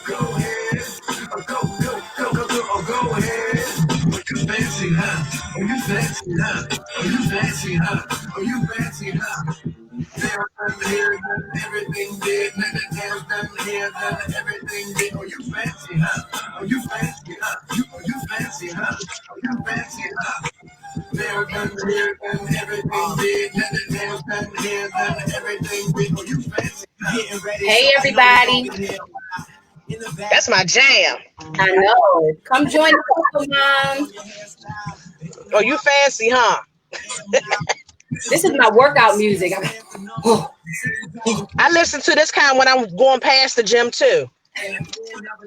Go ahead. Go ahead. Oh, you fancy, huh? Oh, you fancy, huh? Oh, you fancy, huh? Oh, you fancy, huh? There, done here, done everything big. There's done here, done everything big. Oh, you fancy, huh? Oh, you fancy, huh? Oh, you fancy, huh? Oh, you fancy, huh? There, done here, done everything big. There's done here, done everything big. Oh, you fancy, huh? Hey, everybody. That's my jam. I know. Come join the Coco Mom. Oh, you fancy, huh? This is my workout music. I listen to this kind when I'm going past the gym too.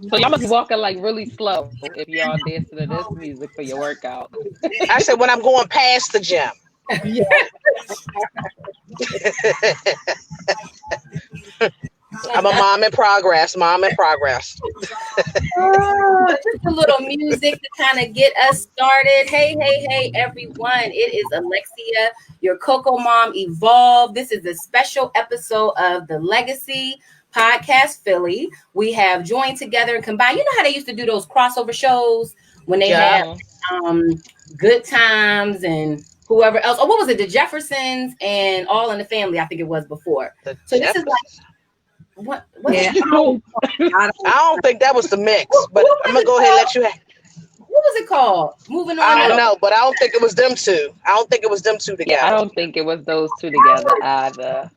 So y'all must be walking like really slow if y'all dancing to this music for your workout. I said when I'm going past the gym. Yeah. I'm a mom in progress. Mom in progress. Just a little music to kind of get us started. Hey, everyone. It is Alexia, your Coco Mom Evolve. This is a special episode of the Legacy Podcast Philly. We have joined together and combined. You know how they used to do those crossover shows when they had Good Times and whoever else. Oh, what was it? The Jeffersons and All in the Family, I think it was before. So this is like what yeah. I don't think that was the mix, but I'm gonna go ahead and let you have. What was it called? Moving on. I don't know, but I don't think it was them two. I don't think it was them two together. Yeah, I don't think it was those two together either.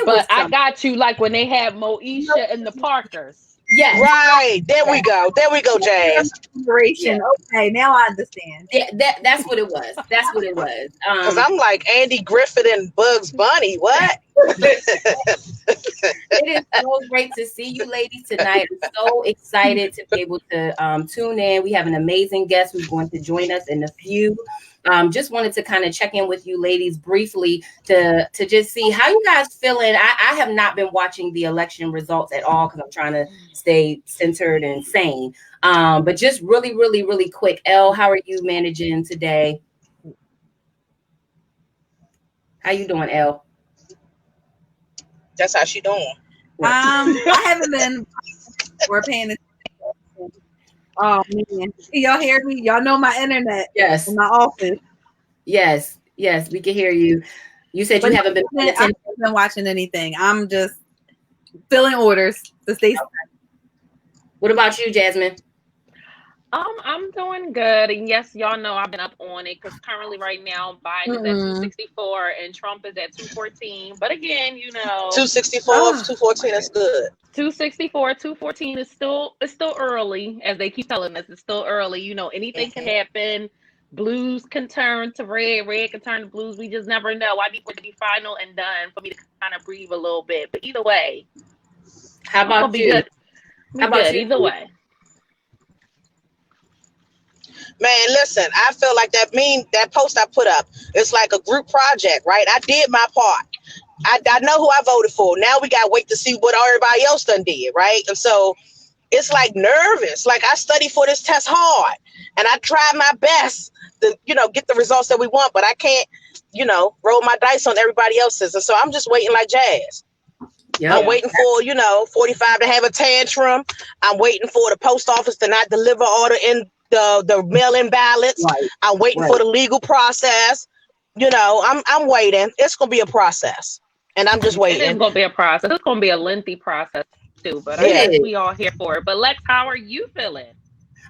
But I got you like when they had Moesha and the Parkers. Yeah. Right. There we go. There we go, Jazz. Yeah. Okay, now I understand. Yeah, that's what it was. That's what it was. Because I'm like Andy Griffith and Bugs Bunny. What? It is so great to see you ladies tonight. I'm so excited to be able to tune in. We have an amazing guest who's going to join us in a few. Just wanted to kind of check in with you ladies briefly to just see how you guys feeling. I have not been watching the election results at all because I'm trying to stay centered and sane. But just really quick, Elle, how are you managing today? How you doing, Elle? That's how she doing. I haven't been. We're paying attention. Oh man, y'all hear me? Y'all know my internet. Yes. In my office. Yes, we can hear you. You said you haven't been. I haven't been watching anything. I'm just filling orders to stay. Okay. What about you, Jasmine? I'm doing good, and yes, y'all know I've been up on it because currently, right now, Biden is at 264 and Trump is at 214. But again, 264, 214 is good. 264, 214 is still early, as they keep telling us. It's still early. Anything can happen. Blues can turn to red, red can turn to blues. We just never know. I need it to be final and done for me to kind of breathe a little bit. But either way, how about you? Good. How about you? Either way. Man, listen, I feel like that post I put up, it's like a group project, right? I did my part. I know who I voted for. Now we got to wait to see what everybody else done did, right? And so it's like nervous. Like I studied for this test hard and I tried my best to, get the results that we want, but I can't, roll my dice on everybody else's. And so I'm just waiting like Jazz. Yep. I'm waiting for, 45 to have a tantrum. I'm waiting for the post office to not deliver order in the mail-in ballots. Right. I'm waiting for the legal process. I'm waiting. It's gonna be a process, and I'm just waiting. It's gonna be a process. It's gonna be a lengthy process too, but I guess we all here for it. But Lex, how are you feeling?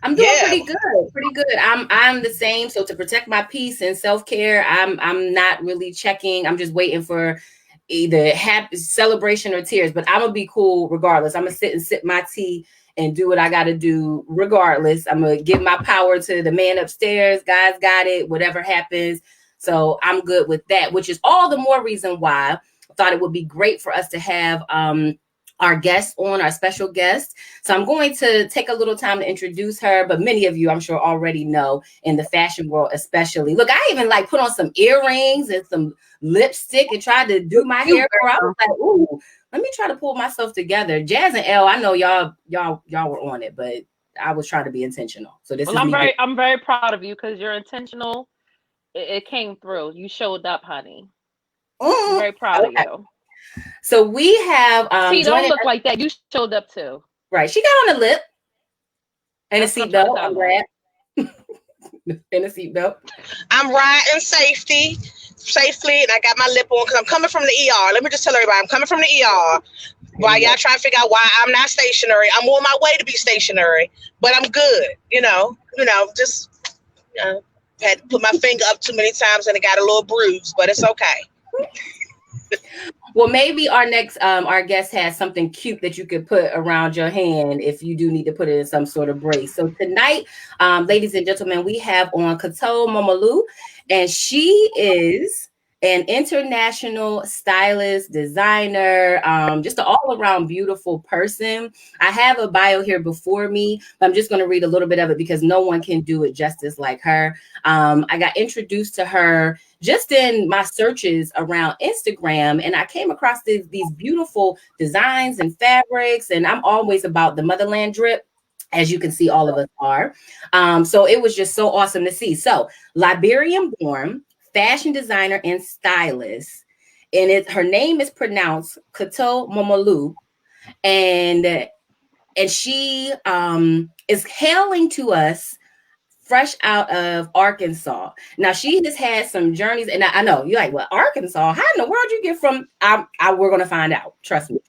I'm doing pretty good. I'm the same. So to protect my peace and self-care, I'm not really checking. I'm just waiting for either happy celebration or tears. But I'm gonna be cool regardless. I'm gonna sit and sip my tea and do what I got to do regardless. I'm going to give my power to the man upstairs. Guys got it, whatever happens. So I'm good with that, which is all the more reason why I thought it would be great for us to have our guest on, our special guest. So I'm going to take a little time to introduce her, but many of you, I'm sure, already know in the fashion world, especially. Look, I even put on some earrings and some lipstick and tried to do my hair. I was like, ooh. Let me try to pull myself together. Jazz and Elle, I know y'all were on it, but I was trying to be intentional. So I'm very proud of you because you're intentional. It came through. You showed up, honey. I'm very proud of you. So we have see, don't look like that. You showed up too. Right. She got on a lip and a That's what I'm seatbelt. talking I'm about. glad. And a seatbelt. I'm riding safely, and I got my lip on because I'm coming from the ER. Let me just tell everybody, I'm coming from the ER. While y'all trying to figure out why I'm not stationary, I'm on my way to be stationary, but I'm good. Just had to put my finger up too many times and it got a little bruised, but it's okay. Well, maybe our next our guest has something cute that you could put around your hand if you do need to put it in some sort of brace. So tonight, ladies and gentlemen, we have on Korto Momolu, and she is an international stylist, designer, just an all-around beautiful person. I have a bio here before me, but I'm just going to read a little bit of it because no one can do it justice like her. I got introduced to her just in my searches around Instagram, and I came across these beautiful designs and fabrics, and I'm always about the motherland drip, as you can see all of us are. So it was just so awesome to see. So Liberian born, fashion designer and stylist, and her name is pronounced Korto Momolu, and she is hailing to us fresh out of Arkansas. Now she has had some journeys, and I know you're like, well, Arkansas, how in the world you get from? We're gonna find out. Trust me.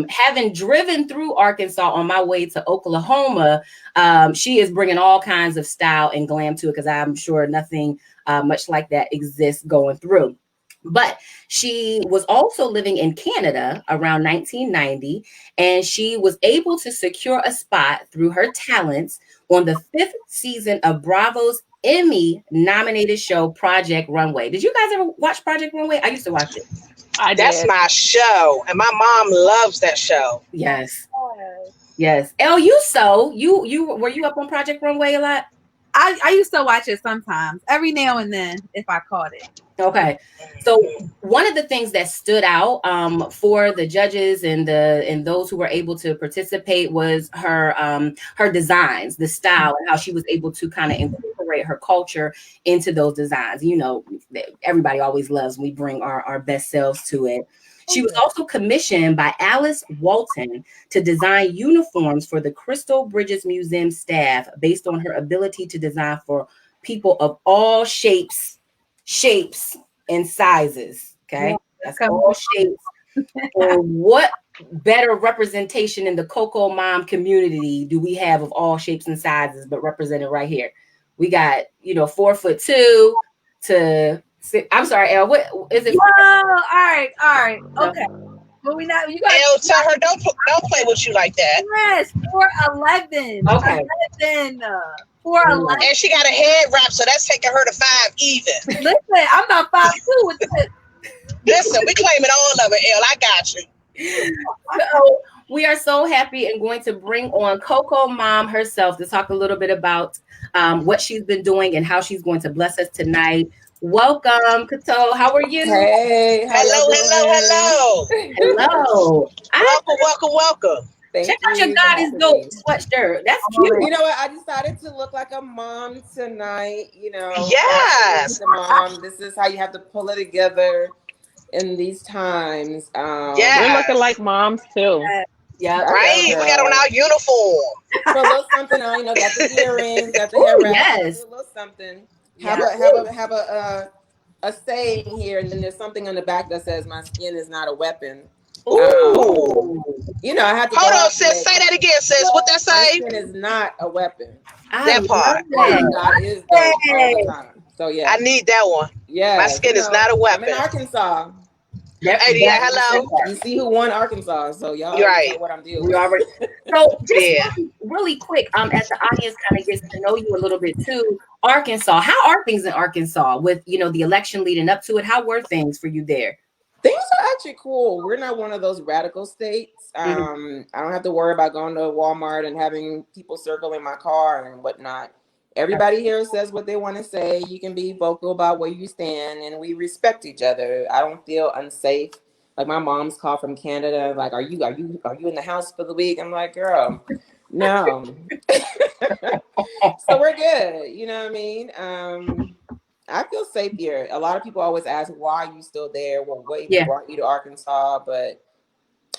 Having driven through Arkansas on my way to Oklahoma, she is bringing all kinds of style and glam to it because I'm sure nothing much like that exists going through. But she was also living in Canada around 1990, and she was able to secure a spot through her talents on the 5th season of Bravo's Emmy-nominated show Project Runway. Did you guys ever watch Project Runway? I used to watch it. That's my show, and my mom loves that show. Yes. Yes. Elle, you were you up on Project Runway a lot? I used to watch it sometimes, every now and then, if I caught it. Okay, so one of the things that stood out for the judges and those who were able to participate was her designs, the style, and how she was able to kind of incorporate her culture into those designs. You know, everybody always loves when we bring our best selves to it. She was also commissioned by Alice Walton to design uniforms for the Crystal Bridges Museum staff based on her ability to design for people of all shapes and sizes. Okay, that's all shapes. And what better representation in the Coco Mom community do we have of all shapes and sizes, but represented right here? We got 4'2" to 6. I'm sorry, Elle. What is it? Whoa! All right. Okay. But we not. You got. Elle, tell her don't play with you like that. Yes, 4'11". Okay. 4'11". And she got a head wrap, so that's taking her to 5 even. Listen, I'm not 5'2" with this. Listen, we claiming all of it, Elle. I got you. So we are so happy and going to bring on Coco Mom herself to talk a little bit about what she's been doing and how she's going to bless us tonight. Welcome, Korto. How are you? Hey, Hello. Welcome. Check out your God is dope sweatshirt. That's cute. You know what? I decided to look like a mom tonight. Yes. The mom. This is how you have to pull it together in these times. Yes. We're looking like moms too. Yeah. Right. We got on our uniform. So a little something on. Got the earrings, got the hair wrap. Yes. A little something. Have a saying here, and then there's something on the back that says, "My skin is not a weapon." Ooh. I had to. Hold on, sis. Say that again, sis. What that say? My skin is not a weapon. That part. God is dope all the time. So yeah, I need that one. Yeah, my skin is not a weapon. I'm in Arkansas. Hey, hello. You see who won Arkansas, so y'all right. know what I'm dealing with. Already. So just really quick, as the audience kind of gets to know you a little bit too, Arkansas. How are things in Arkansas with the election leading up to it? How were things for you there? Things are actually cool. We're not one of those radical states. I don't have to worry about going to Walmart and having people circle in my car and whatnot. Everybody here says what they want to say. You can be vocal about where you stand, and we respect each other. I don't feel unsafe. Like my mom's call from Canada, like, are you in the house for the week? I'm like, girl, no. So we're good. You know what I mean? I feel safe here. A lot of people always ask, why are you still there? Well, what even brought you to Arkansas? But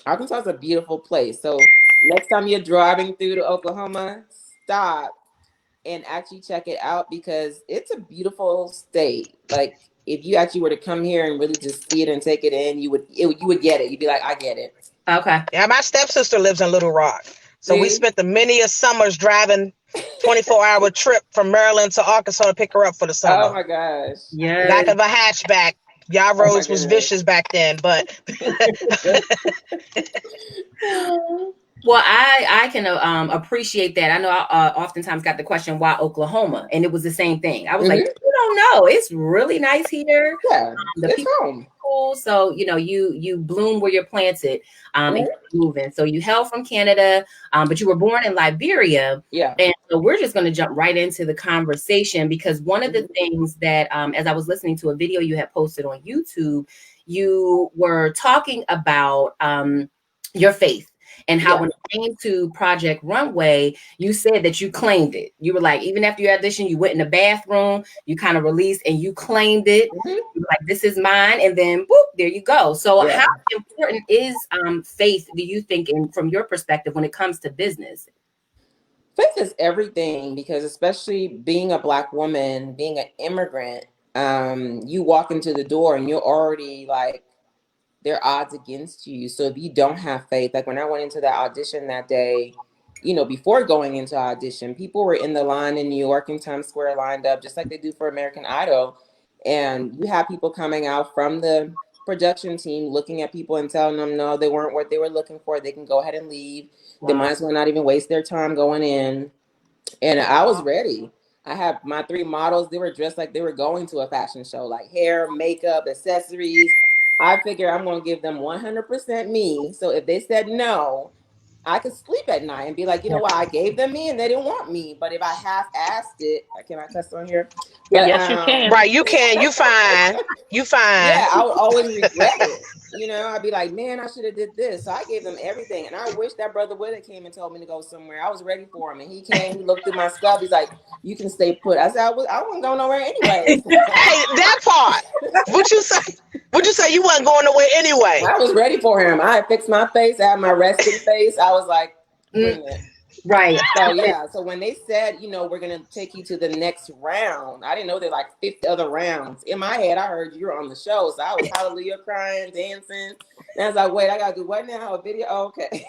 Arkansas is a beautiful place. So Next time you're driving through to Oklahoma, stop and actually check it out because it's a beautiful state. Like if you actually were to come here and really just see it and take it in, you would get it. You'd be like, I get it. Okay. Yeah, my stepsister lives in Little Rock. So we See? spent the many a summers driving 24-hour trip from Maryland to Arkansas to pick her up for the summer. Oh my gosh. Lack Yes. of a hatchback. Y'all Oh my roads was goodness. vicious back then, but Well, I can appreciate that. I know I oftentimes got the question, why Oklahoma? And it was the same thing. I was like, you don't know. It's really nice here. Yeah, The it's people home. cool. So, you bloom where you're planted and keep moving. So you hail from Canada, but you were born in Liberia. Yeah. And so we're just going to jump right into the conversation because one of the things that, as I was listening to a video you had posted on YouTube, you were talking about your faith. And how when it came to Project Runway, you said that you claimed it. You were like, even after you auditioned, you went in the bathroom, you kind of released and you claimed it. You were like, this is mine. And then, boop, there you go. So how important is faith, do you think, from your perspective, when it comes to business? Faith is everything because especially being a Black woman, being an immigrant, you walk into the door and you're already like, there are odds against you. So if you don't have faith, like when I went into that audition that day, before going into audition, people were in the line in New York in Times Square lined up just like they do for American Idol. And you have people coming out from the production team looking at people and telling them, no, they weren't what they were looking for. They can go ahead and leave. Wow. They might as well not even waste their time going in. And I was ready. I had my 3 models. They were dressed like they were going to a fashion show, like hair, makeup, accessories. I figure I'm going to give them 100% me. So if they said no, I could sleep at night and be like, you know what? I gave them me and they didn't want me. But if I half-assed it, can I cuss on here? But, yes, you can. Right, you can. You fine. You fine. Yeah, I would always regret it. I'd be like, man, I should have did this. So I gave them everything. And I wish that brother would have came and told me to go somewhere. I was ready for him. And he came, he looked through my stuff. He's like, you can stay put. I said, I wasn't going nowhere anyway. Hey, that part. What you say? What'd you say? You wasn't going nowhere anyway. I was ready for him. I had fixed my face. I had my resting face. I was like, bring it. Right. So yeah. So when they said, we're gonna take you to the next round, I didn't know there were like 50 other rounds. In my head, I heard you were on the show, so I was hallelujah crying, dancing. And I was like, wait, I gotta do what now? A video? Oh, okay.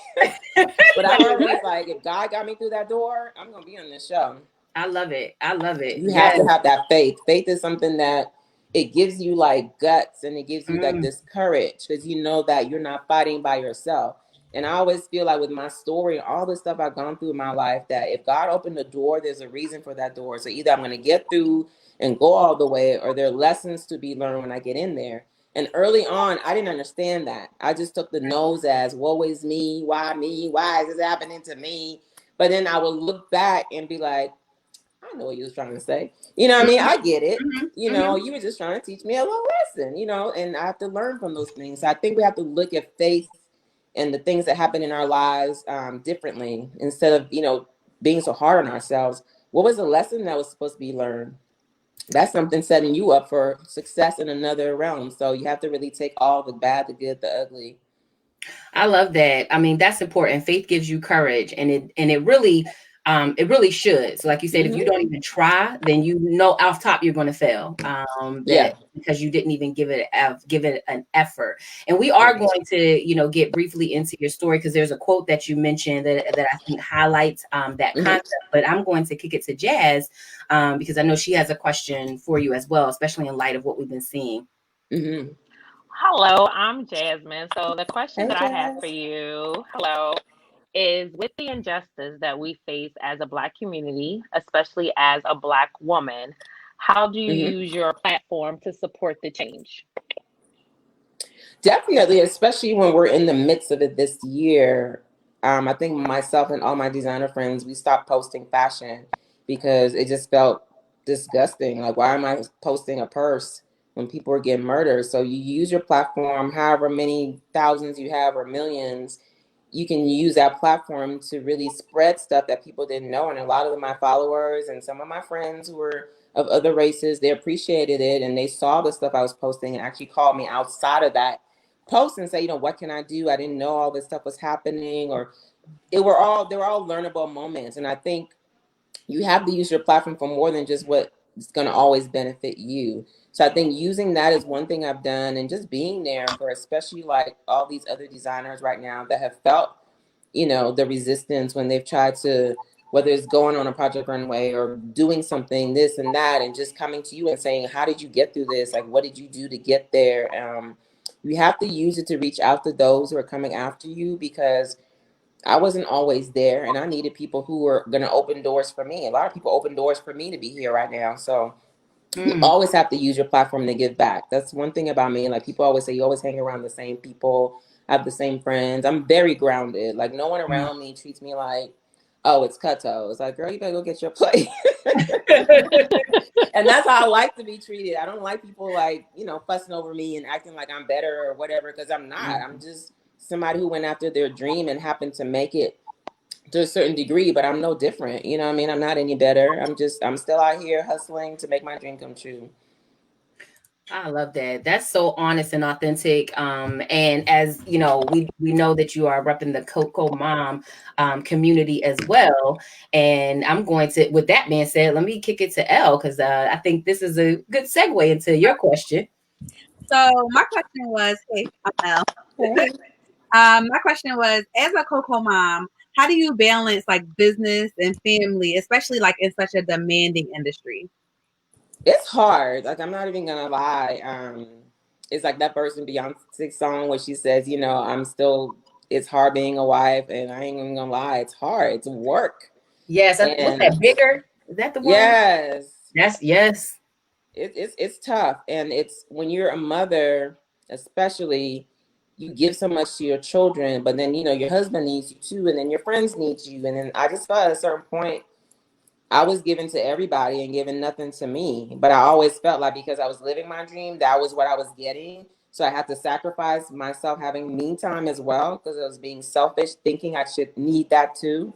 But I already was like, if God got me through that door, I'm gonna be on this show. I love it. I love it. You have to have that faith. Faith is something that it gives you like guts and it gives you like this courage because you know that you're not fighting by yourself. And I always feel like with my story and all the stuff I've gone through in my life, that if God opened the door, there's a reason for that door. So either I'm going to get through and go all the way, or there are lessons to be learned when I get in there. And early on, I didn't understand that. I just took the no's as, woe is me? Why me? Why is this happening to me? But then I would look back and be like, I know what you was trying to say. You know what I mean? I get it. You were just trying to teach me a little lesson, and I have to learn from those things. So I think we have to look at faith and the things that happen in our lives differently instead of, being so hard on ourselves. What was the lesson that was supposed to be learned? That's something setting you up for success in another realm. So you have to really take all the bad, the good, the ugly. I love that. I mean, that's important. Faith gives you courage, and it really should. So like you said, if you don't even try, then off top you're going to fail. Because you didn't even give it an effort. And we are going to, get briefly into your story because there's a quote that you mentioned that I think highlights that concept. But I'm going to kick it to Jazz because I know she has a question for you as well, especially in light of what we've been seeing. Hello, I'm Jasmine. So the question that I have for you, is with the injustice that we face as a Black community, especially as a Black woman, how do you use your platform to support the change? Definitely, especially when we're in the midst of it this year. I think myself and all my designer friends, we stopped posting fashion because it just felt disgusting. Like, why am I posting a purse when people are getting murdered? So you use your platform, however many thousands you have or millions, you can use that platform to really spread stuff that people didn't know. And a lot of my followers and some of my friends who were of other races, they appreciated it and they saw the stuff I was posting and actually called me outside of that post and say, what can I do? I didn't know all this stuff was happening, or, they were all learnable moments. And I think you have to use your platform for more than just what is going to always benefit you. So I think using that is one thing I've done, and just being there for especially like all these other designers right now that have felt, you know, the resistance when they've tried to, whether it's going on a Project Runway or doing something, this and that, and just coming to you and saying, how did you get through this? Like, what did you do to get there? You have to use it to reach out to those who are coming after you, because I wasn't always there, and I needed people who were going to open doors for me. A lot of people open doors for me to be here right now. So you always have to use your platform to give back. That's one thing about me. Like, people always say, you always hang around the same people, have the same friends. I'm very grounded. Like, no one around me treats me like, oh, it's Cutto. It's like, girl, you better go get your plate. And that's how I like to be treated. I don't like people like, you know, fussing over me and acting like I'm better or whatever, because I'm not. I'm just somebody who went after their dream and happened to make it to a certain degree, but I'm no different. You know what I mean? I'm not any better. I'm still out here hustling to make my dream come true. I love that. That's so honest and authentic. And as you know, we know that you are repping the Coco Mom community as well. And I'm going to, with that being said, let me kick it to Elle, because I think this is a good segue into your question. So my question was, hey, I'm Elle. My question was, as a Coco Mom, how do you balance like business and family, especially like in such a demanding industry? It's hard. Like, I'm not even gonna lie. It's like that verse in Beyonce's song where she says, you know, it's hard being a wife, and I ain't even gonna lie, it's hard. It's work. Yes, what's that, Bigger? Is that the one? Yes. Yes. It's tough, and it's when you're a mother, especially, you give so much to your children, but then, you know, your husband needs you too, and then your friends need you, and then I just felt at a certain point I was giving to everybody and giving nothing to me. But I always felt like, because I was living my dream, that was what I was getting. So I had to sacrifice myself having me time as well, because I was being selfish, thinking I should need that too.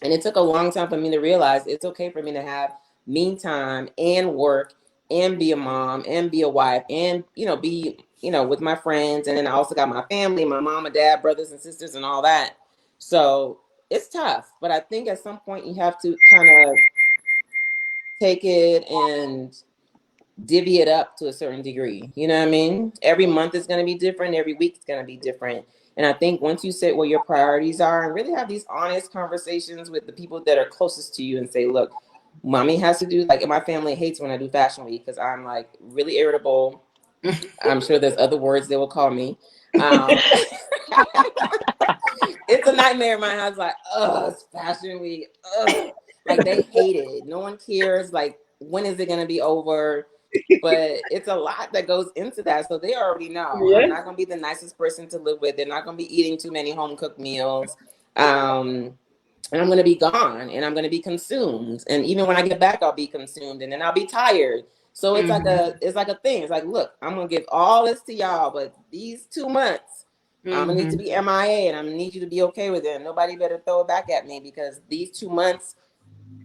And it took a long time for me to realize it's okay for me to have me time and work and be a mom and be a wife and, you know, be, you know, with my friends. And then I also got my family, my mom and dad, brothers and sisters and all that. So it's tough, but I think at some point you have to kind of take it and divvy it up to a certain degree. You know what I mean? Every month is going to be different. Every week is going to be different. And I think once you set where your priorities are and really have these honest conversations with the people that are closest to you and say, look, mommy has to do, like, my family hates when I do fashion week because I'm like really irritable. I'm sure there's other words they will call me. It's a nightmare in my house. Like, oh, it's fashion week. Ugh. Like, they hate it. No one cares. Like, when is it going to be over? But it's a lot that goes into that. So they already know. Yeah. I'm not going to be the nicest person to live with. They're not going to be eating too many home cooked meals. And I'm going to be gone and I'm going to be consumed. And even when I get back, I'll be consumed and then I'll be tired. So it's like a thing. It's like, look, I'm going to give all this to y'all, but these 2 months, I'm going to need to be MIA and I'm going to need you to be okay with it. Nobody better throw it back at me, because these 2 months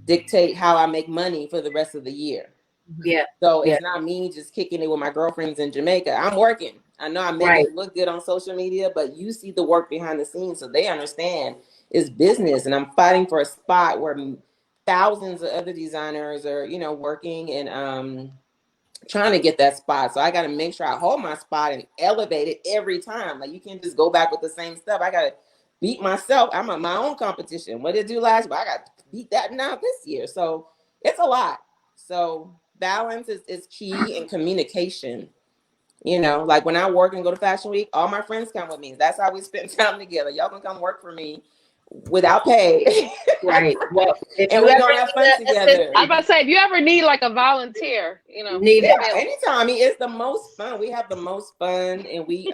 dictate how I make money for the rest of the year. Yeah. So it's not me just kicking it with my girlfriends in Jamaica. I'm working. I know I make it look good on social media, but you see the work behind the scenes, so they understand it's business. And I'm fighting for a spot where thousands of other designers are, you know, working and trying to get that spot. So I got to make sure I hold my spot and elevate it every time. Like, you can't just go back with the same stuff. I got to beat myself. I'm on my own competition. What did I do last year? I got to beat that now this year. So it's a lot. So balance is key, and communication. You know, like when I work and go to Fashion Week, all my friends come with me. That's how we spend time together. Y'all can come work for me without pay. Right. Well, and we're gonna have fun together. I was about to say, if you ever need like a volunteer, you know, anytime. I mean, it's the most fun. We have the most fun, and we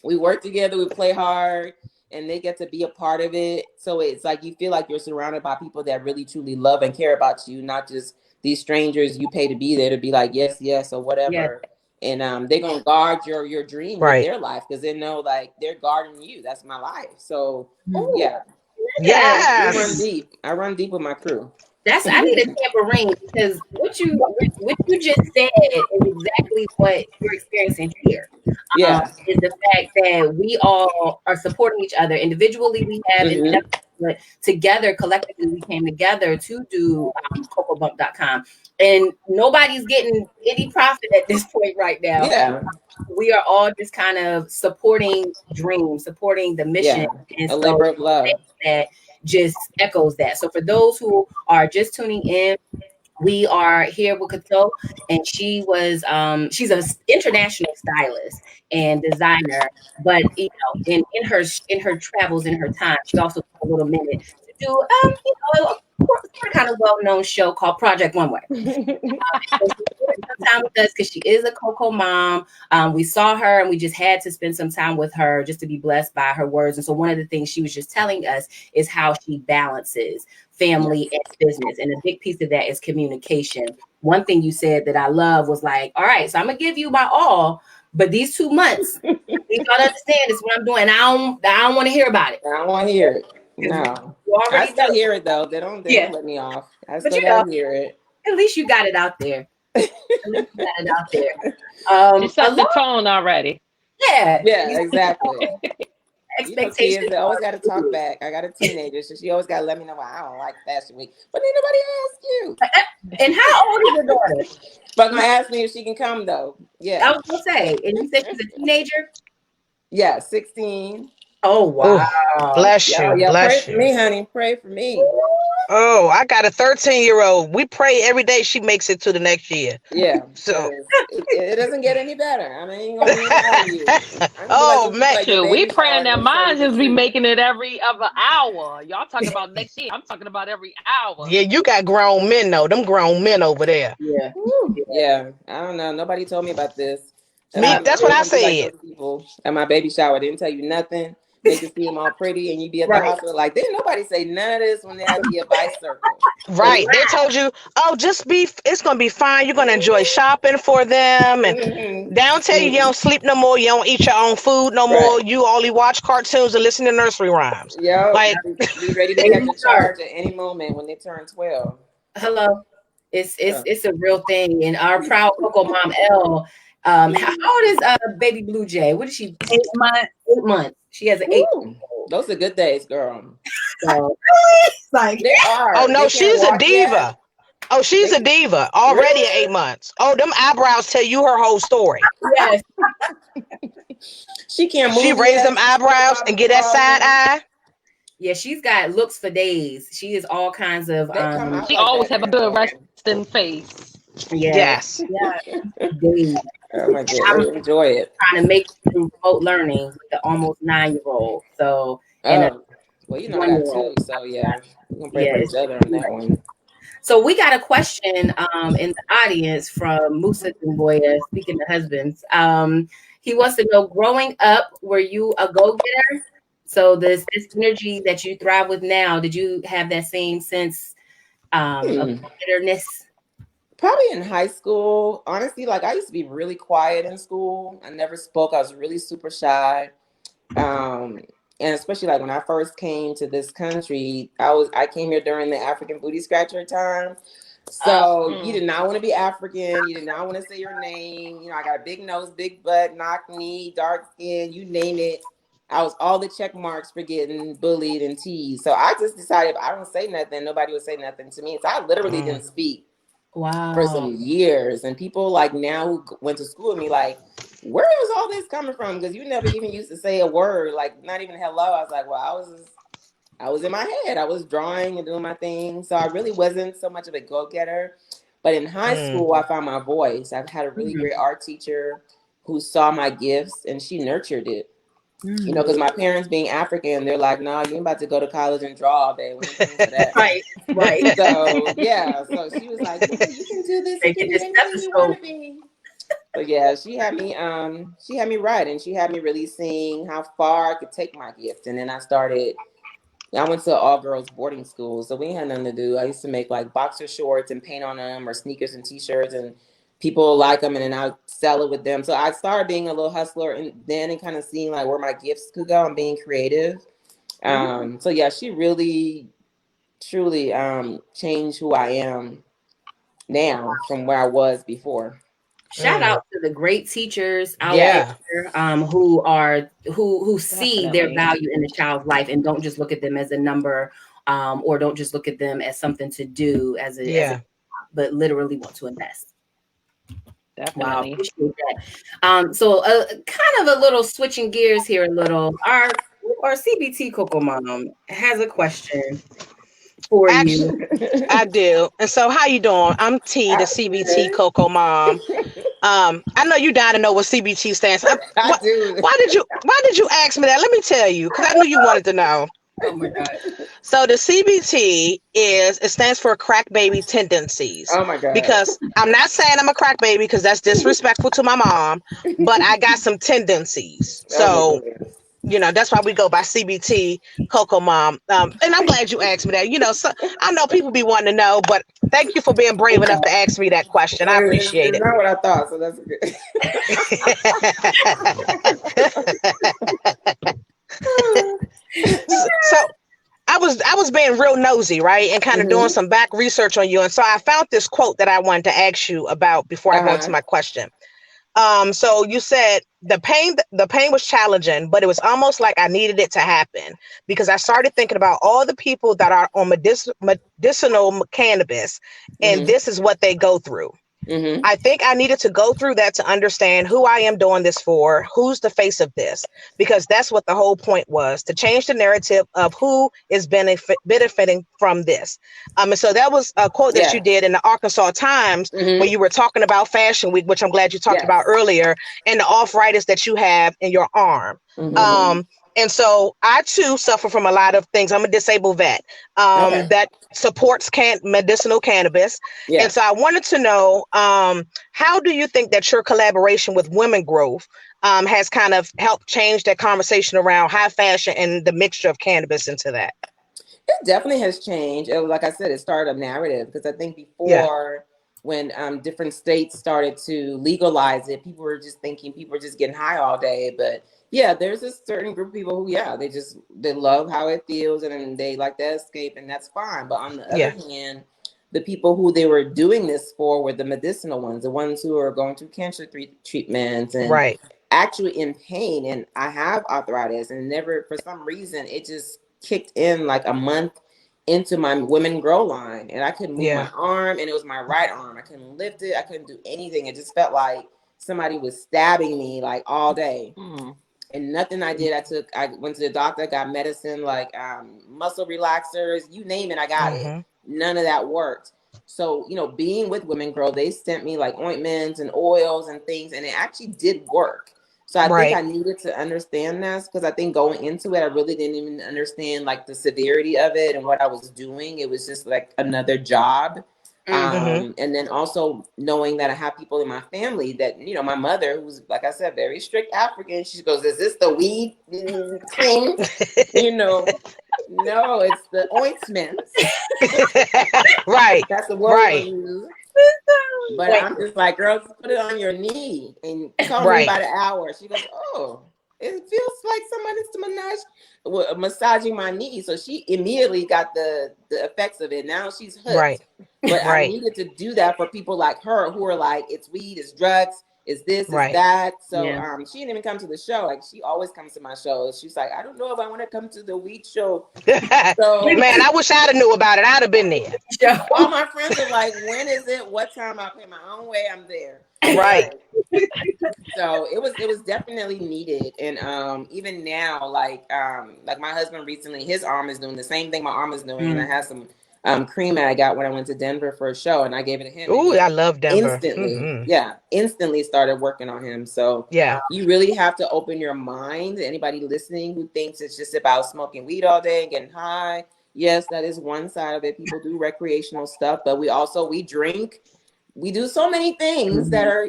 work together. We play hard, and they get to be a part of it. So it's like you feel like you're surrounded by people that really truly love and care about you, not just these strangers you pay to be there to be like yes or whatever. Yeah. And they're gonna guard your dream with their life, because they know like they're guarding you. That's my life. So yeah. Yes. I run deep with my crew. I need a tambourine because what you just said is exactly what you're experiencing here. Yeah. Is the fact that we all are supporting each other. Individually, we have Mhm. but together, collectively, we came together to do cocobump.com. And nobody's getting any profit at this point right now. Yeah. We are all just kind of supporting dreams, supporting the mission. Yeah. And A so labor of love. that just echoes that. So for those who are just tuning in, we are here with Kato, and she was she's an international stylist and designer, but you know, in her travels, in her time, she also took a little minute to do you know, a kind of well-known show called Project Runway. So she spent some time with us because she is a Coco mom. We saw her and we just had to spend some time with her just to be blessed by her words. And so one of the things she was just telling us is how she balances family and business. And a big piece of that is communication. One thing you said that I love was like, all right, so I'm gonna give you my all, but these 2 months, you gotta understand this is what I'm doing. I don't want to hear about it. I don't want to hear it. No. I still hear it though. They don't let me off. I still gotta hear it. At least you got it out there. You set the tone already. Yeah. Yeah, exactly. Expectations. Kids, they always got to talk back. I got a teenager, so she always got to let me know, I don't like Fashion Week. But then nobody asked you. And how old is your daughter? But gonna ask me if she can come though. Yeah. I was gonna say, and you said she's a teenager? Yeah, 16. Oh wow. Ooh, bless you. Yeah, bless pray you. for me, honey. Pray for me. Oh, I got a 13-year-old. We pray every day she makes it to the next year. Yeah. So it doesn't get any better. I mean, ain't gonna be out of you. Oh man. Like Shoot, we praying that mine just be making it every other hour. Y'all talking about next year. I'm talking about every hour. Yeah, you got grown men though. Them grown men over there. Yeah. Yeah. I don't know. Nobody told me about this. That's what I said. Like those people at my baby shower didn't tell you nothing. They just see them all pretty, and you be at the hospital like, didn't nobody say none of this when they had to be a bicycle. Right. They told you, oh, it's gonna be fine. You're gonna enjoy shopping for them. And they don't tell you don't sleep no more, you don't eat your own food no more. You only watch cartoons and listen to nursery rhymes. Yeah. Like be ready to catch a charge at any moment when they turn 12. Hello. It's a real thing. And our proud Coco Mom L. How old is baby Blue Jay? What is she? 8 months. 8 months. She has an 8-month. Those are good days, girl. So, Like they are. Oh no, she's a diva. Yet. Oh, she's a diva already at 8 months. Oh, them eyebrows tell you her whole story. Yes. She can't move. She raised them eyebrows and get that side eye. Yeah, she's got looks for days. She is all kinds of she always have a good resting face. Yes. Days. Oh my God, I enjoy it. Trying to make remote learning with the almost 9-year-old. So well, you know I got 2, so yeah, we're gonna pray for each other on that one. So we got a question in the audience from Musa Doumbouya, speaking of husbands. He wants to know, growing up, were you a go-getter? So this energy that you thrive with now, did you have that same sense of go-getterness? Probably in high school. Honestly, like I used to be really quiet in school. I never spoke. I was really super shy. And especially like when I first came to this country, I came here during the African booty scratcher time. So you did not want to be African. You did not want to say your name. You know, I got a big nose, big butt, knock knee, dark skin, you name it. I was all the check marks for getting bullied and teased. So I just decided if I don't say nothing, nobody would say nothing to me. So I literally didn't speak. Wow. For some years. And people like now who went to school with me like, where is all this coming from? Because you never even used to say a word, like not even hello. I was like, well, I was in my head. I was drawing and doing my thing. So I really wasn't so much of a go-getter. But in high school, I found my voice. I've had a really great art teacher who saw my gifts and she nurtured it. You know, because my parents being African, they're like, no, you ain't about to go to college and draw all day. Right. So yeah, so she was like, you can do this. You can do anything you want to be. But yeah, she had me write, and she had me really seeing how far I could take my gift. And then I went to all girls boarding school, so we had nothing to do. I used to make like boxer shorts and paint on them, or sneakers and t-shirts, and people like them, and then I sell it with them. So I started being a little hustler, and then kind of seeing like where my gifts could go and being creative. So yeah, she really truly changed who I am now from where I was before. Shout out to the great teachers out Yeah. there who see their Definitely. value in a child's life and don't just look at them as a number, or don't just look at them as something to do as a but literally want to invest. Wow, Definitely. appreciate that. So kind of a little switching gears here a little. Our CBT Coco Mom has a question for you. I do. And so how you doing? I'm T, the CBT Coco Mom. I know you down to know what CBT stands for. I do. Why did you ask me that? Let me tell you, because I knew you wanted to know. Oh my God. So the CBT it stands for crack baby tendencies. Oh my God. Because I'm not saying I'm a crack baby because that's disrespectful to my mom, but I got some tendencies. So, that's why we go by CBT Coco Mom. And I'm glad you asked me that. So I know people be wanting to know, but thank you for being brave enough to ask me that question. I appreciate it. It's not what I thought, so that's good. So I was being real nosy, right? And kind of doing some back research on you. And so I found this quote that I wanted to ask you about before I go into my question. So you said the pain was challenging, but it was almost like I needed it to happen because I started thinking about all the people that are on medicinal cannabis, and this is what they go through. I think I needed to go through that to understand who I am doing this for, who's the face of this, because that's what the whole point was, to change the narrative of who is benefiting from this. And so that was a quote that you did in the Arkansas Times when you were talking about Fashion Week, which I'm glad you talked about earlier, and the arthritis that you have in your arm. And so I too suffer from a lot of things. I'm a disabled vet that supports medicinal cannabis. And so I wanted to know, how do you think that your collaboration with Women Growth has kind of helped change that conversation around high fashion and the mixture of cannabis into that? It definitely has changed. Like I said, it started a narrative because I think before when different states started to legalize it, people were just thinking people were just getting high all day. But yeah, there's a certain group of people who, they love how it feels and they like to escape, and that's fine. But on the other hand, the people who they were doing this for were the medicinal ones, the ones who are going through cancer treatments and actually in pain. And I have arthritis, and never, for some reason, it just kicked in like a month into my Women Grow line, and I couldn't move my arm, and it was my right arm. I couldn't lift it. I couldn't do anything. It just felt like somebody was stabbing me like all day. And nothing I did, I went to the doctor, got medicine like muscle relaxers, you name it, I got it. None of that worked. So, being with Women Grow, they sent me like ointments and oils and things, and it actually did work. So I think I needed to understand this because I think going into it, I really didn't even understand like the severity of it and what I was doing. It was just like another job. And then also knowing that I have people in my family that, my mother, who's, like I said, very strict African, she goes, is this the weed cream? No, it's the ointments. That's the word we use. But I'm just like, girl, just put it on your knee and call me by the hour. She goes, oh, it feels like somebody's massaging my knee. So she immediately got the effects of it. Now she's hooked. But I needed to do that for people like her who are like, it's weed, it's drugs, it's this, it's that. So she didn't even come to the show. Like, she always comes to my shows. She's like, I don't know if I want to come to the weed show. So man, I wish I'd have knew about it. I'd have been there. All my friends are like, when is it? What time? I'll pay my own way. I'm there. So it was definitely needed. And even now, like my husband recently, his arm is doing the same thing my arm is doing. And I had some cream that I got when I went to Denver for a show, and I gave it to him. Ooh, I love Denver. Instantly started working on him. So you really have to open your mind. Anybody listening who thinks it's just about smoking weed all day and getting high, yes, that is one side of it. People do recreational stuff, but we drink. We do so many things that are,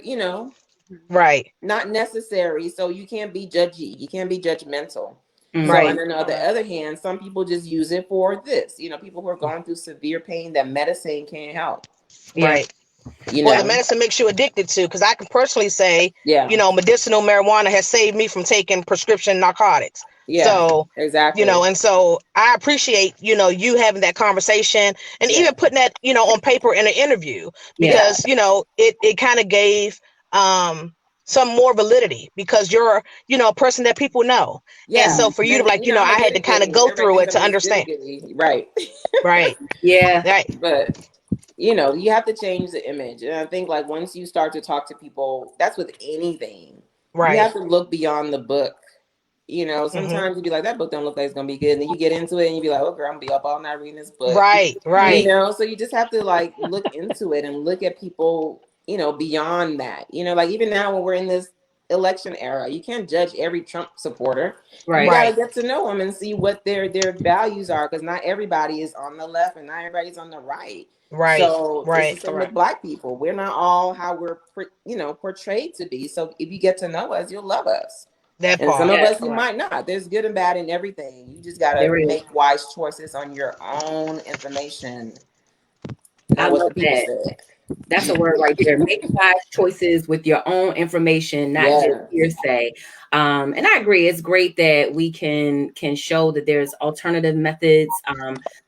not necessary. So you can't be judgy. You can't be judgmental. So, and then on the other hand, some people just use it for this. People who are going through severe pain that medicine can't help. Well, the medicine makes you addicted to, because I can personally say, medicinal marijuana has saved me from taking prescription narcotics. Yeah, So, exactly. and so I appreciate, you having that conversation and even putting that, on paper in an interview, because, it kind of gave some more validity, because you're, a person that people know. Yeah. And so for you to And, like, I'm a I had to kind of go Everybody through thinks it I'm to this understand. goody-goody. Right. Right. Yeah. Right. But you have to change the image. And I think like once you start to talk to people, that's with anything. Right. You have to look beyond the book. Sometimes you be like, that book don't look like it's gonna be good. And then you get into it and you be like, oh girl, I'm gonna be up all night reading this book. Right. So you just have to like look into it and look at people, beyond that. Like even now when we're in this election era, you can't judge every Trump supporter. Right. You gotta get to know them and see what their values are, because not everybody is on the left and not everybody's on the right. Right. So it's the same with Black people. We're not all how we're portrayed to be. So if you get to know us, you'll love us. That And part. some of us you might not. There's good and bad in everything. You just gotta make wise choices on your own information. I love that. That's a word right there. Make wise choices with your own information, not just hearsay. And I agree. It's great that we can show that there's alternative methods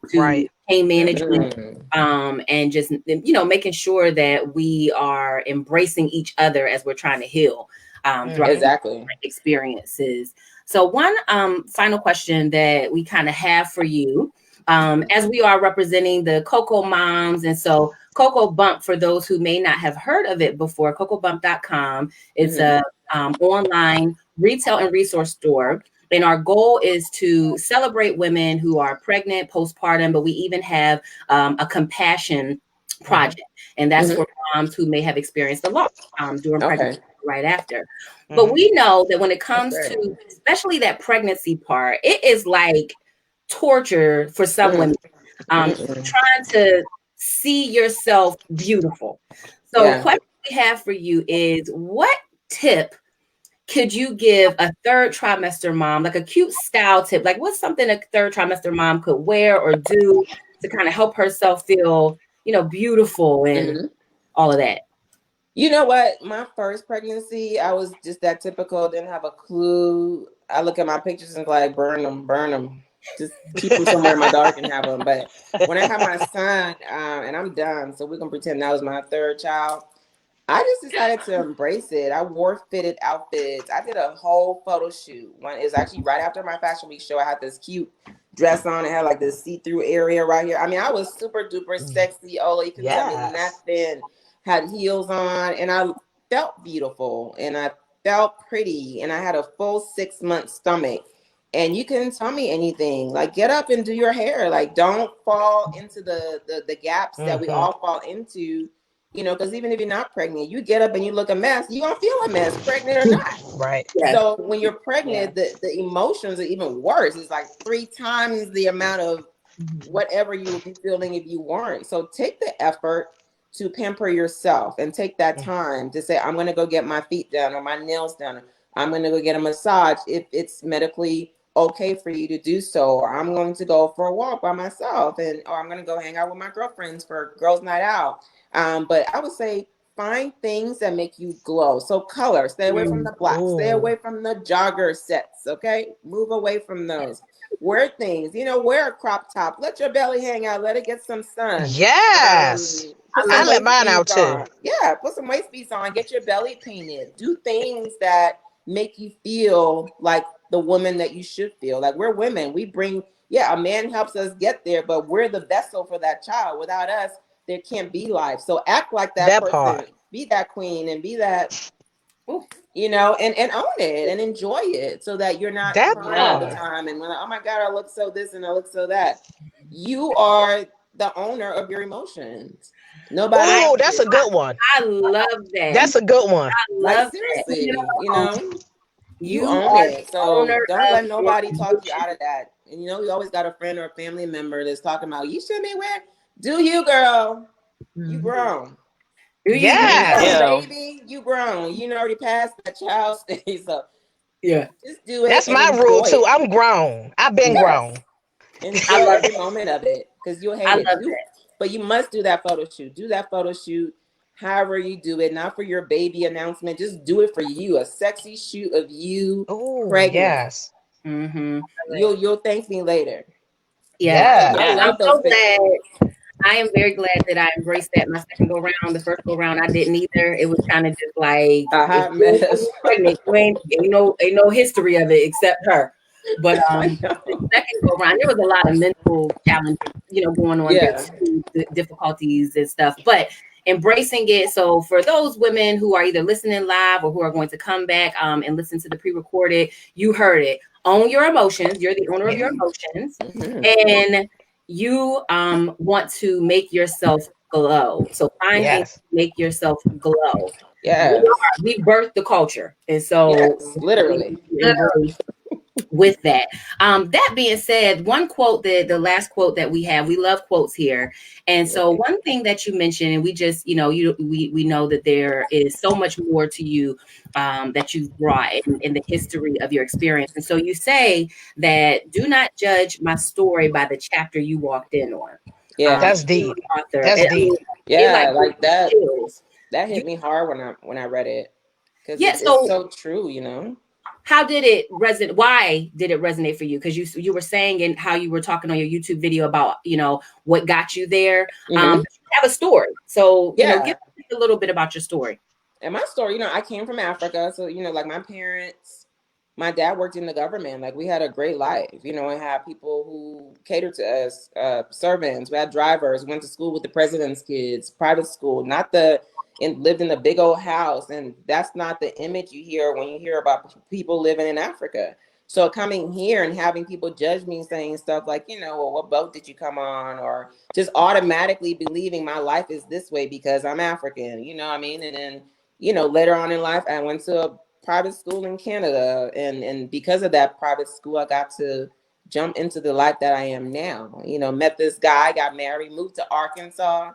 to pain management, and just making sure that we are embracing each other as we're trying to heal throughout experiences. So one final question that we kind of have for you, as we are representing the Coco Moms, and so CocoBump, for those who may not have heard of it before, cocobump.com. It's a online retail and resource store. And our goal is to celebrate women who are pregnant, postpartum, but we even have a compassion project. And that's for moms who may have experienced a loss during pregnancy, right after. But we know that when it comes to, especially that pregnancy part, it is like torture for some women, trying to see yourself beautiful. So the question we have for you is, what tip could you give a third trimester mom, like a cute style tip? Like what's something a third trimester mom could wear or do to kind of help herself feel, beautiful and all of that? You know what? My first pregnancy, I was just that typical, didn't have a clue. I look at my pictures and like, burn them. Just keep them somewhere my daughter can have them. But when I have my son, and I'm done, so we're going to pretend that was my third child, I just decided to embrace it. I wore fitted outfits. I did a whole photo shoot. It was actually right after my Fashion Week show. I had this cute dress on. It had like this see-through area right here. I mean, I was super duper sexy. Ola, you can tell me nothing. Had heels on, and I felt beautiful, and I felt pretty, and I had a full 6-month stomach. And you can tell me anything. Like, get up and do your hair. Like, don't fall into the gaps that we all fall into. Because even if you're not pregnant, you get up and you look a mess, you're going to feel a mess, pregnant or not. Right. Yes. So when you're pregnant, the emotions are even worse. It's like 3 times the amount of whatever you would be feeling if you weren't. So take the effort to pamper yourself and take that time to say, I'm going to go get my feet done or my nails done. I'm going to go get a massage if it's medically okay for you to do so. Or I'm going to go for a walk by myself, or I'm going to go hang out with my girlfriends for girls' night out. But I would say find things that make you glow. So color, stay away from the black, stay away from the jogger sets. Okay. Move away from those. Wear things, wear a crop top, let your belly hang out, let it get some sun. Yes. I let mine out too. Yeah. Put some waist beads on, get your belly painted, do things that make you feel like the woman that you should feel. Like, we're women. We bring, a man helps us get there, but we're the vessel for that child. Without us, there can't be life. So act like that person. Part. Be that queen and be that, and own it and enjoy it, so that you're not crying all the time and we're like, oh my God, I look so this and I look so that. You are the owner of your emotions. Nobody. Oh, that's a good one. I love that. That's a good one. I love seriously, that. You own it. So don't let nobody talk you out of that. And you always got a friend or a family member that's talking about, you shouldn't be wearing. Do you, girl? You grown. Baby, you grown. You already passed that child stage. So just do it. That's my rule too. I'm grown. I've been grown. Enjoy every moment of it, because you'll hate it. But you must do that photo shoot. Do that photo shoot. However you do it, not for your baby announcement, just do it for you. A sexy shoot of you pregnant. Mm-hmm. You'll thank me later. Yeah. I I'm love those so glad. pictures. I am very glad that I embraced that my second go round. The first go round, I didn't either. It was kind of just like, A if hot you're mess. pregnant, you ain't no history of it except her. But I the know. second go round, there was a lot of mental challenges, going on there Yeah. too, the difficulties and stuff. But embracing it. So for those women who are either listening live or who are going to come back and listen to the pre-recorded, you heard it. Own your emotions. You're the owner of your emotions, and you want to make yourself glow. So find things to make yourself glow. Yes. We birthed the culture, and so Yes, literally. embrace with that. That being said, one quote, the last quote that we have, we love quotes here. And so one thing that you mentioned, and we just, we know that there is so much more to you that you've brought in the history of your experience. And so you say that do not judge my story by the chapter you walked in on. Yeah. That's deep. Author. That's deep. Yeah, like that. Chills. That hit me hard when I read it, because Yeah, it's so so true. how did it resonate? Why did it resonate for you? Because you were saying and how you were talking on your YouTube video about what got you there. You have a story, so give us a little bit about your story. And my story, I came from Africa, so like my parents, my dad worked in the government. Like we had a great life, and had people who catered to us, servants. We had drivers. Went to school with the president's kids, private school, and lived in a big old house. And that's not the image you hear when you hear about people living in Africa. So coming here and having people judge me, saying stuff like, well, what boat did you come on? Or just automatically believing my life is this way because I'm African, you know what I mean? And then, later on in life, I went to a private school in Canada. And because of that private school, I got to jump into the life that I am now. Met this guy, got married, moved to Arkansas,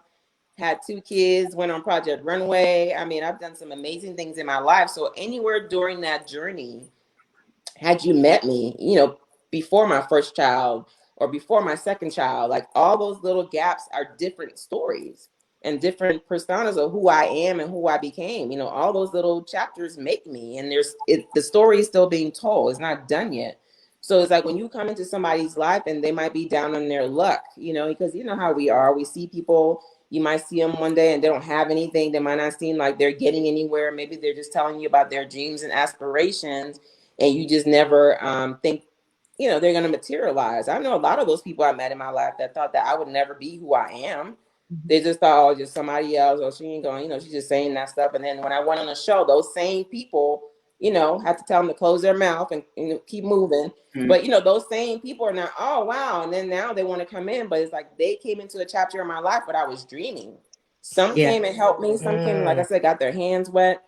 had 2 kids, went on Project Runway. I mean, I've done some amazing things in my life. So anywhere during that journey, had you met me, before my first child or before my second child, like all those little gaps are different stories and different personas of who I am and who I became. All those little chapters make me, and the story is still being told. It's not done yet. So it's like when you come into somebody's life and they might be down on their luck, because you know how we are. We see people, you might see them one day and they don't have anything. They might not seem like they're getting anywhere. Maybe they're just telling you about their dreams and aspirations, and you just never think, they're going to materialize. I know a lot of those people I met in my life that thought that I would never be who I am. They just thought, oh, just somebody else, or she ain't going, she's just saying that stuff. And then when I went on the show, those same people, had to tell them to close their mouth and keep moving. But, those same people are now, oh, wow. And then now they want to come in, but it's like they came into a chapter in my life, but I was dreaming. Some came and helped me. Some came, like I said, got their hands wet,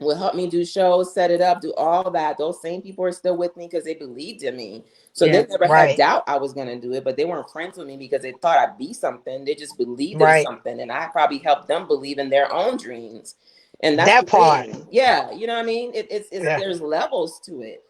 will help me do shows, set it up, do all that. Those same people are still with me because they believed in me. So they never had doubt I was going to do it, but they weren't friends with me because they thought I'd be something. They just believed in something. And I probably helped them believe in their own dreams. And that's that part. thing. Yeah. You know what I mean? It's there's levels to it.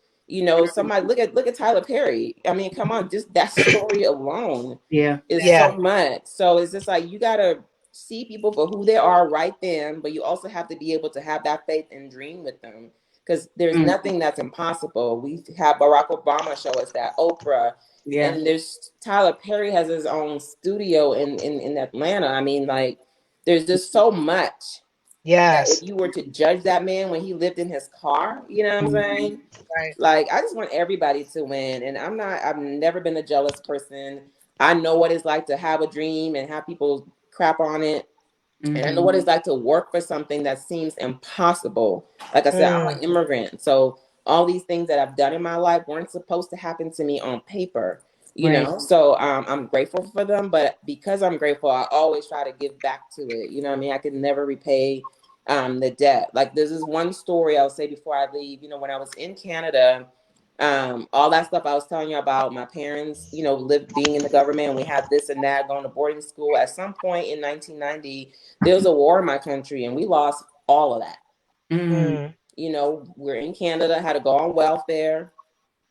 Somebody look at Tyler Perry. I mean, come on, just that story alone is so much. So it's just like, you got to see people for who they are right then, but you also have to be able to have that faith and dream with them, because there's nothing that's impossible. We have Barack Obama show us that, Oprah, and there's Tyler Perry has his own studio in Atlanta. I mean, like, there's just so much. If you were to judge that man when he lived in his car, you know what I'm saying? Like, I just want everybody to win. And I've never been a jealous person. I know what it's like to have a dream and have people crap on it. And I know what it's like to work for something that seems impossible. Like I said, I'm an immigrant. So all these things that I've done in my life weren't supposed to happen to me on paper, So I'm grateful for them. But because I'm grateful, I always try to give back to it. You know what I mean? I can never repay the debt. Like, there's this one story I'll say before I leave. When I was in Canada, all that stuff I was telling you about, my parents, being in the government, and we had this and that, going to boarding school. At some point in 1990, there was a war in my country, and we lost all of that. We're in Canada, had to go on welfare,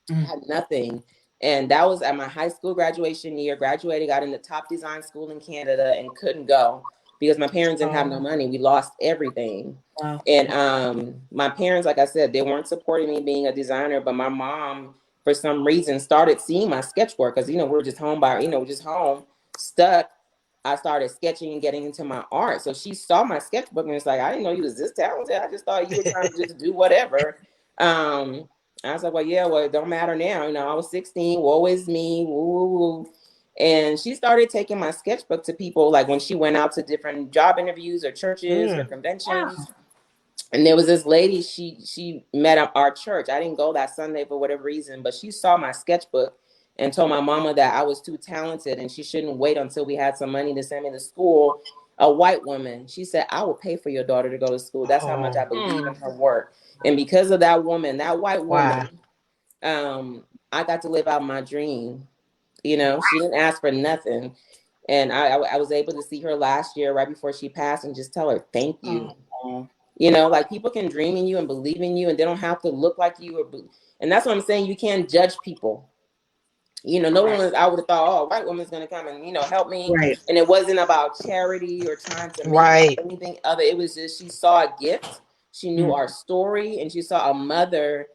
had nothing. And that was at my high school graduation year. Graduated, got in the top design school in Canada, and couldn't go because my parents didn't have no money. We lost everything. Wow. And my parents, like I said, they weren't supporting me being a designer, but my mom for some reason started seeing my sketchwork, because we're just home stuck. I started sketching and getting into my art. So she saw my sketchbook and it's like, I didn't know you was this talented. I just thought you were trying to just do whatever. I was like, well, it don't matter now. I was 16, woe is me, woo, woo, woo. And she started taking my sketchbook to people, like when she went out to different job interviews or churches or conventions. Wow. And there was this lady, she met at our church. I didn't go that Sunday for whatever reason, but she saw my sketchbook and told my mama that I was too talented and she shouldn't wait until we had some money to send me to school. A white woman, she said, I will pay for your daughter to go to school. That's how much I believe in her work. And because of that woman, that white woman, I got to live out my dream. She didn't ask for nothing. And I was able to see her last year right before she passed and just tell her, thank you. Like people can dream in you and believe in you and they don't have to look like you. And that's what I'm saying. You can't judge people. No one was, I would have thought, a white woman's going to come and, help me. Right. And it wasn't about charity or trying to make anything other. It was just, she saw a gift. She knew our story and she saw a mother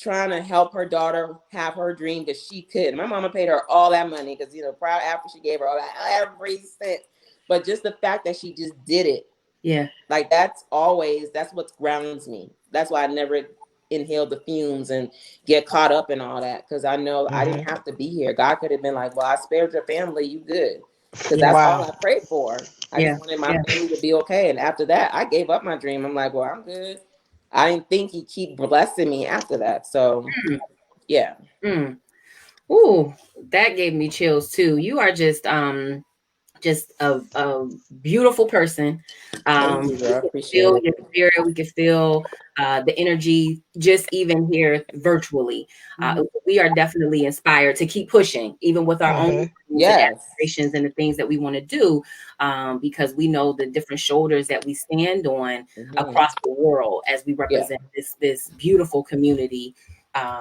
trying to help her daughter have her dream because she could. My mama paid her all that money because, proud after she gave her all that, every cent. But just the fact that she just did it. Yeah. Like that's what grounds me. That's why I never inhale the fumes and get caught up in all that, because I know I didn't have to be here. God could have been like, well, I spared your family, you good, because that's all I prayed for. I just wanted my family to be okay, and after that I gave up my dream. I'm like, well, I'm good. I didn't think he'd keep blessing me after that. So Ooh, that gave me chills too. You are just a beautiful person. We can feel your spirit. We can feel the energy just even here virtually. We are definitely inspired to keep pushing, even with our own aspirations and the things that we want to do, because we know the different shoulders that we stand on across the world as we represent this beautiful community,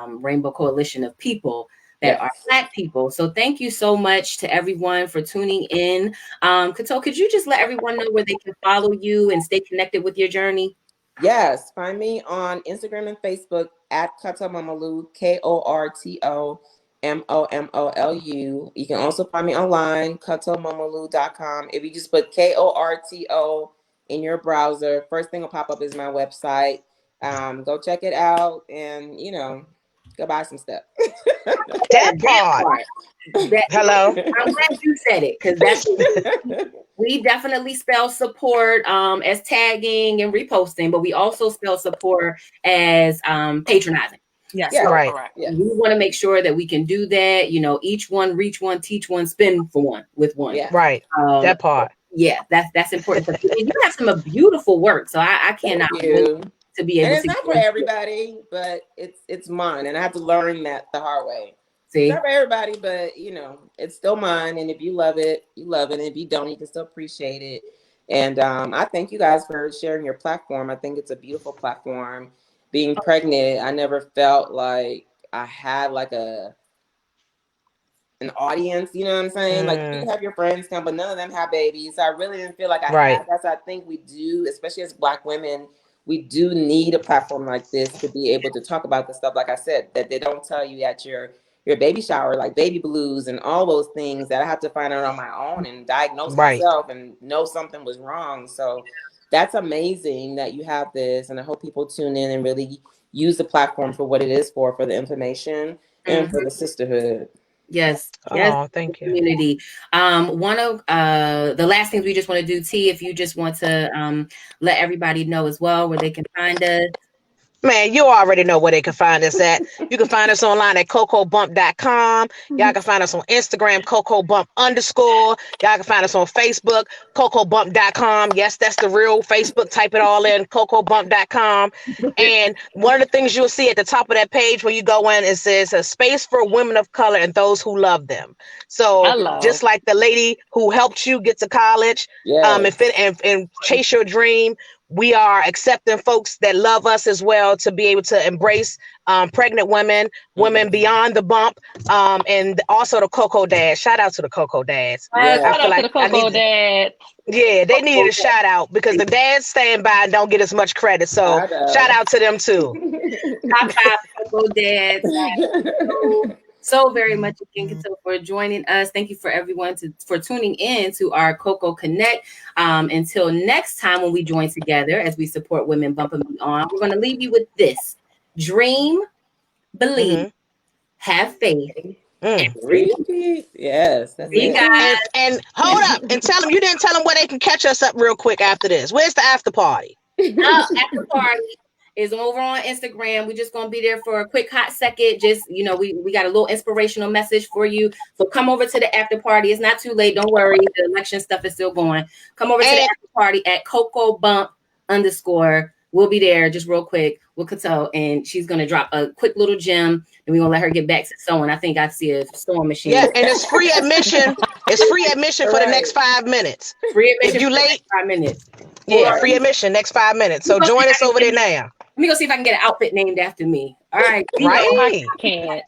Rainbow Coalition of people that are Black people. So thank you so much to everyone for tuning in. Koto, could you just let everyone know where they can follow you and stay connected with your journey? Yes, find me on Instagram and Facebook at Korto Momolu, KortoMomolu. You can also find me online, cocobox.com. If you just put KORTO in your browser, first thing will pop up is my website. Go check it out and, go buy some stuff. That part. Hello. I'm glad you said it, because that's we definitely spell support as tagging and reposting, but we also spell support as patronizing. Yes, right. Yes. We want to make sure that we can do that. Each one, reach one, teach one, spend for one with one. Yeah. Right. That part. Yeah, that's important. And you have some beautiful work, so I cannot wait to be able and it's to. Not for everybody, but it's mine, and I have to learn that the hard way. See? It's not for everybody, but it's still mine. And if you love it, you love it. And if you don't, you can still appreciate it. And I thank you guys for sharing your platform. I think it's a beautiful platform. Being pregnant, I never felt like I had like an audience, you know what I'm saying? Like you have your friends come, but none of them have babies. So I really didn't feel like I had that. So I think we do, especially as Black women, we do need a platform like this to be able to talk about the stuff, like I said, that they don't tell you at your baby shower, like baby blues and all those things that I have to find out on my own and diagnose myself and know something was wrong. So that's amazing that you have this. And I hope people tune in and really use the platform for what it is for the information and for the sisterhood. Yes. Oh, thank you. Community. One of the last things we just want to do, T, if you just want to let everybody know as well where they can find us. Man, you already know where they can find us at. You can find us online at cocobump.com. Y'all can find us on Instagram, cocobump_. Y'all can find us on Facebook, cocobump.com. Yes, that's the real Facebook. Type it all in, cocobump.com. And one of the things you'll see at the top of that page when you go in, it says a space for women of color and those who love them. So just like the lady who helped you get to college and chase your dream, We are accepting folks that love us as well to be able to embrace pregnant women, women beyond the bump, and also the Coco Dads. Shout out to the Coco Dads. Yeah. Shout out to the Coco Dads. Yeah, they needed a shout out because the dads stand by and don't get as much credit. So shout out to them too. Top 5 Coco Dads. So very much again for joining us. Thank you for everyone for tuning in to our Coco Connect. Until next time when we join together as we support women bumping me on, we're going to leave you with this: dream, believe, have faith. Repeat. Yes, that's it. And hold up and tell them you didn't tell them where they can catch us up real quick after this. Where's the after party? After party is over on Instagram. We're just gonna be there for a quick hot second. Just we got a little inspirational message for you. So come over to the after party. It's not too late. Don't worry. The election stuff is still going. Come over to the after party at cocobump_. We'll be there just real quick with Kato, and she's gonna drop a quick little gem, and we're gonna let her get back to sewing. I think I see a sewing machine. Yeah, and it's free admission. It's free admission for the next 5 minutes. Free admission. If you late, 5 minutes. Yeah, free admission next 5 minutes. So join us over there now. Let me go see if I can get an outfit named after me. All right. Right. I can't.